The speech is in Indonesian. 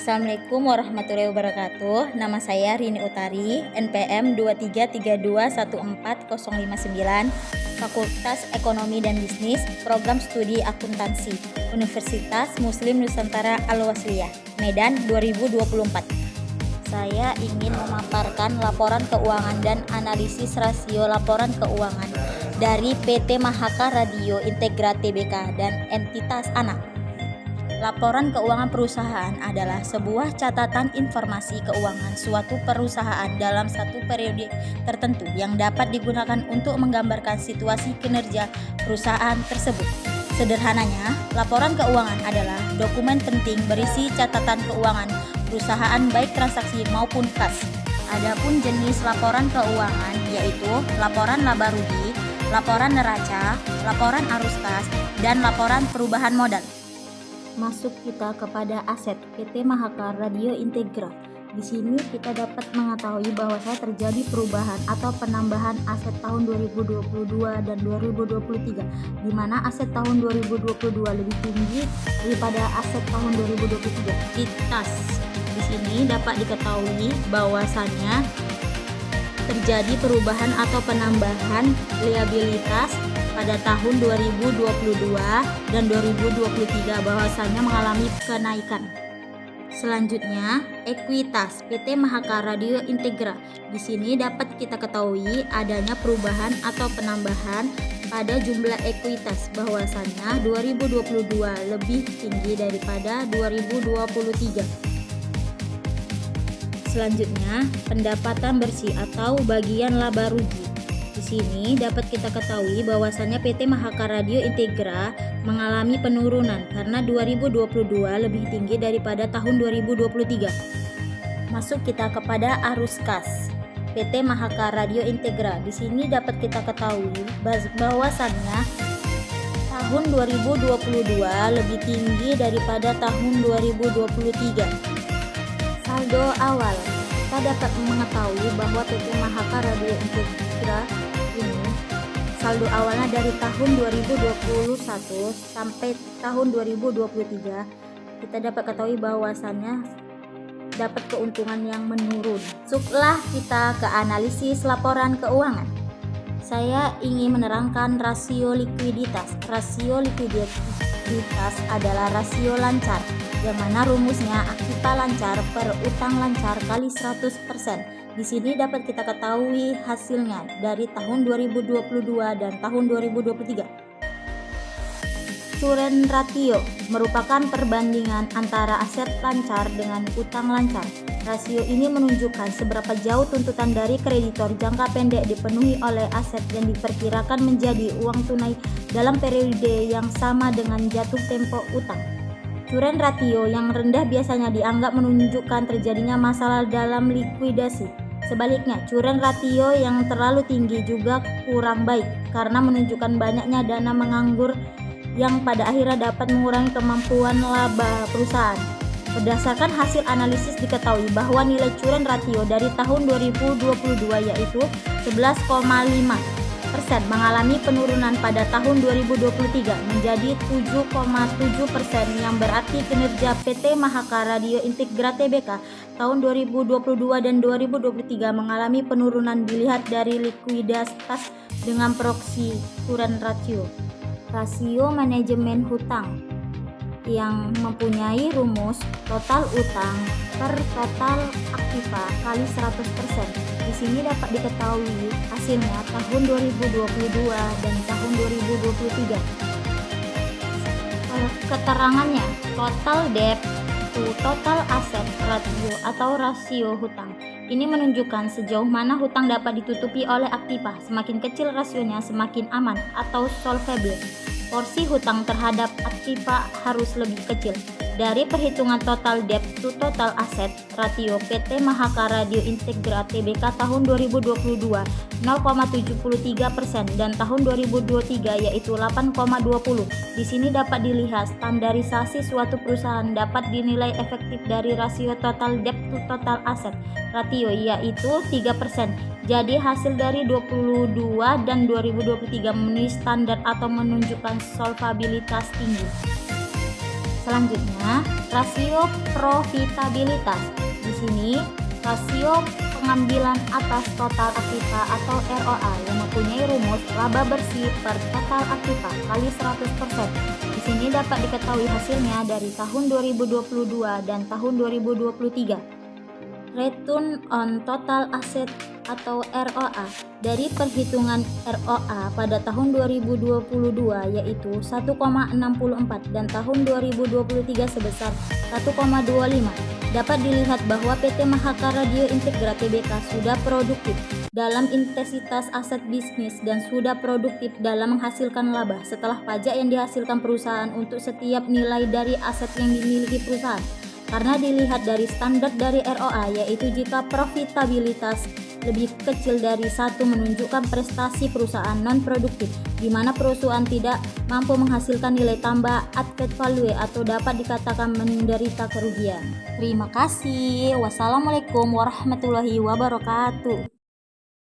Assalamualaikum warahmatullahi wabarakatuh. Nama saya Rini Utari, NPM 2332140059, Fakultas Ekonomi dan Bisnis, Program Studi Akuntansi, Universitas Muslim Nusantara Al-Wasliyah, Medan 2024. Saya ingin memaparkan laporan keuangan dan analisis rasio laporan keuangan dari PT Mahaka Radio Integra Tbk dan entitas anak. Laporan keuangan perusahaan adalah sebuah catatan informasi keuangan suatu perusahaan dalam satu periode tertentu yang dapat digunakan untuk menggambarkan situasi kinerja perusahaan tersebut. Sederhananya, laporan keuangan adalah dokumen penting berisi catatan keuangan perusahaan baik transaksi maupun kas. Adapun jenis laporan keuangan yaitu laporan laba rugi, laporan neraca, laporan arus kas, dan laporan perubahan modal. Masuk kita kepada aset PT Mahaka Radio Integra. Di sini kita dapat mengetahui bahwa terjadi perubahan atau penambahan aset tahun 2022 dan 2023, di mana aset tahun 2022 lebih tinggi daripada aset tahun 2023. Di sini dapat diketahui bahwasannya terjadi perubahan atau penambahan liabilitas pada tahun 2022 dan 2023 bahwasanya mengalami kenaikan. Selanjutnya, ekuitas PT Mahaka Radio Integra. Di sini dapat kita ketahui adanya perubahan atau penambahan pada jumlah ekuitas bahwasanya 2022 lebih tinggi daripada 2023. Selanjutnya, pendapatan bersih atau bagian laba rugi. Di sini dapat kita ketahui bahwasannya PT Mahaka Radio Integra mengalami penurunan karena 2022 lebih tinggi daripada tahun 2023. Masuk kita kepada arus kas PT Mahaka Radio Integra. Di sini dapat kita ketahui bahwasannya tahun 2022 lebih tinggi daripada tahun 2023. Saldo awal, kita dapat mengetahui bahwa PT Mahaka Radio Integra ini saldo awalnya dari tahun 2021 sampai tahun 2023 kita dapat ketahui bahwasannya dapat keuntungan yang menurun. Masuklah kita ke analisis laporan keuangan. Saya ingin menerangkan rasio likuiditas. Rasio likuiditas adalah rasio lancar, yang mana rumusnya aktiva lancar per utang lancar kali 100%. Di sini dapat kita ketahui hasilnya dari tahun 2022 dan tahun 2023. Current ratio merupakan perbandingan antara aset lancar dengan utang lancar. Rasio ini menunjukkan seberapa jauh tuntutan dari kreditor jangka pendek dipenuhi oleh aset yang diperkirakan menjadi uang tunai dalam periode yang sama dengan jatuh tempo utang. Current ratio yang rendah biasanya dianggap menunjukkan terjadinya masalah dalam likuidasi. Sebaliknya, current ratio yang terlalu tinggi juga kurang baik karena menunjukkan banyaknya dana menganggur yang pada akhirnya dapat mengurangi kemampuan laba perusahaan. Berdasarkan hasil analisis diketahui bahwa nilai current ratio dari tahun 2022 yaitu 11,5% mengalami penurunan pada tahun 2023 menjadi 7,7%, yang berarti kinerja PT Mahaka Radio Integra Tbk tahun 2022 dan 2023 mengalami penurunan dilihat dari likuiditas dengan proksi current ratio. Rasio manajemen hutang yang mempunyai rumus total utang per total aktiva kali 100%. Di sini dapat diketahui hasilnya tahun 2022 dan tahun 2023. Keterangannya, total debt to total asset ratio atau rasio hutang. Ini menunjukkan sejauh mana hutang dapat ditutupi oleh aktiva. Semakin kecil rasionya semakin aman atau solvable. Porsi hutang terhadap aktiva harus lebih kecil. Dari perhitungan total debt to total asset ratio PT Mahaka Radio Integra Tbk tahun 2022 0,73% dan tahun 2023 yaitu 8,20. Di sini dapat dilihat standarisasi suatu perusahaan dapat dinilai efektif dari rasio total debt to total asset ratio yaitu 3%. Jadi hasil dari 22 dan 2023 memenuhi standar atau menunjukkan solvabilitas tinggi. Selanjutnya, rasio profitabilitas. Di sini, rasio pengambilan atas total aktiva atau ROA yang mempunyai rumus laba bersih per total aktiva kali 100%. Di sini dapat diketahui hasilnya dari tahun 2022 dan tahun 2023. Return on total asset atau ROA dari perhitungan ROA pada tahun 2022 yaitu 1,64 dan tahun 2023 sebesar 1,25. Dapat dilihat bahwa PT Mahaka Radio Integra Tbk sudah produktif dalam intensitas aset bisnis dan sudah produktif dalam menghasilkan laba setelah pajak yang dihasilkan perusahaan untuk setiap nilai dari aset yang dimiliki perusahaan. Karena dilihat dari standar dari ROA yaitu jika profitabilitas lebih kecil dari 1 menunjukkan prestasi perusahaan non-produktif di mana perusahaan tidak mampu menghasilkan nilai tambah added value atau dapat dikatakan menderita kerugian. Terima kasih. Wassalamualaikum warahmatullahi wabarakatuh.